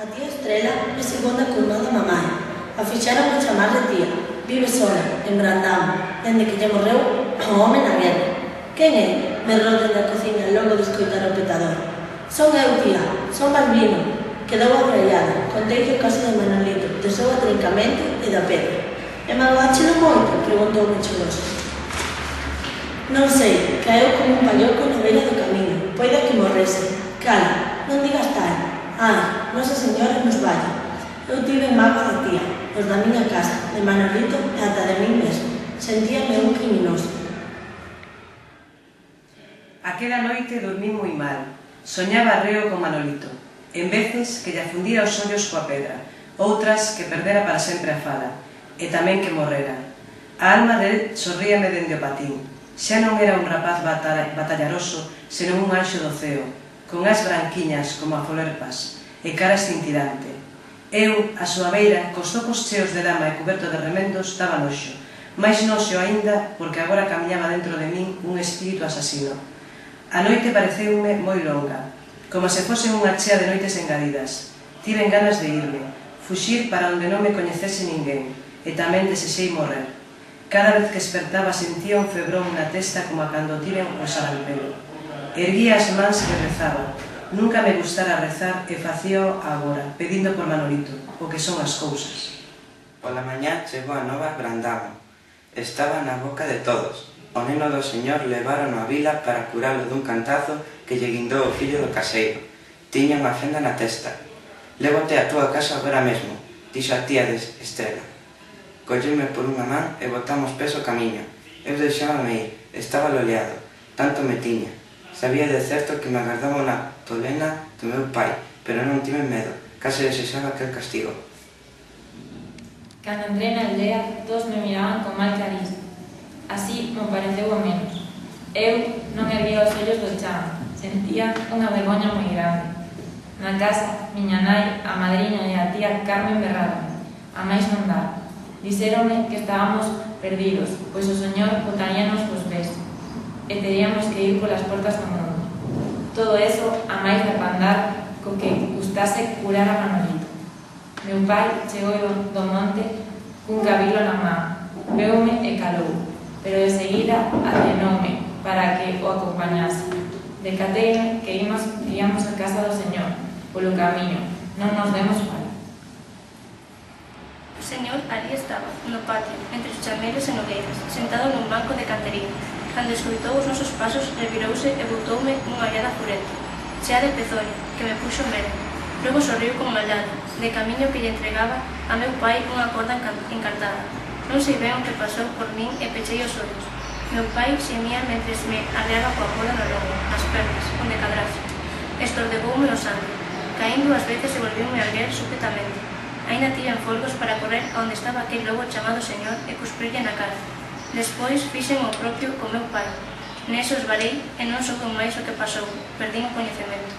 A tía Estrela é segunda co irmán da mamai. A fixeron a chamar de tía. Vive sola, en Brandamo, dende que lle morreu o home na guerra. Quen é? Berrou dende a cociña logo de escoitar o petador. Son eu, tía, son Balbino. Quedou abraiada, contei o caso de Manolito, do seu atrincamento e da pedra. E magoáchelo moito? Preguntoume choroso. Non sei, caeu como un palloco na beira do camiño. Poida que morrese. Cala, non digas tal. Ai, Nosa Señora nos vaya. Eu tive mágoa da tía, os da miña casa, de Manolito e ata de min mesmo. Sentíame un criminoso. Aquela noite dormí moi mal. Soñaba arreo con Manolito. En veces que lle afundira os ollos coa pedra, outras que perdera para sempre a fala, e tamén que morrera. A alma dele sorríame dende o patín. Xa non era un rapaz batallaroso, senón un anxo do ceo, con as branquiñas como a folerpas, e cara cintilante. Eu, a súa beira, cos zocos cheos de lama e cuberto de remendos, daba noxo. máis noxo aínda porque agora camiñaba dentro de min un espírito asasino. A noite pareceume moi longa, como se fose unha chea de noites engadidas. Tiven ganas de irme, fuxir para onde non me coñecese ninguén, e tamén desexei morrer. Cada vez que despertaba sentía un febrón na testa como a cando tiven o sarampelo. Erguía as mans e rezaba. Nunca me gustara rezar e facíao agora, pedindo por Manolito, o que son as cousas. Pola mañá chegou a nova Brandamo. Estaba na boca de todos. O neno do señor levaron á vila para curalo dun cantazo que lle guindou o fillo do caseiro. Tiña unha fenda na testa. «Lévote a túa casa agora mesmo», dixo a tía de Estrela. Colleume por unha man e botamos peso camiño. Eu deixábame ir, estaba loleado, tanto me tiña. Sabía de certo que me agardaba unha tolena do meu pai, pero non tive medo, case desexaba aquel castigo. Cando entrei na aldea, todos me miraban con mal cariz. Así me pareceu o menos. Eu non erguía os ollos do chan, sentía unha vergoña moi grande. Na casa, miña nai, a madriña e a tía Carmen berraron. A máis non dá. Dixéronme que estábamos perdidos, pois o Señor botaríanos cos pés e teríamos que ir polas portas do mundo. Todo eso a máis de pandar co que gustase curar a Manolito. Meu pai chegou do monte cun cabilo na man, veume e calou, pero de seguida atenoume para que o acompañase. Decateime que íamos a casa do Señor, polo camiño, non nos demos mal. O señor ali estaba, no patio, entre os chameiros e nogueiras, sentado nun banco de cantería. Cando escoitou os nosos pasos, revirouse e botoume unha olhada furente, chea de pezoño, que me puxo medo. Logo sorriu con maldade, de camiño que lle entregaba a meu pai unha corda encartada. Non sei ben o que pasou por min e pechei os ollos. Meu pai xemía mentres me arreaba coa corda no lombo, nas pernas, onde cadrase. Estordeboume o sangue, caindo ás veces e volviume a erguer súbitamente. Ainda tiven folgos para correr a onde estaba aquel lobo chamado señor e cusprirlle na cara. Despois fixen o propio co meu pai. Neso esvarei e non souben máis o que pasou, perdín o coñecemento.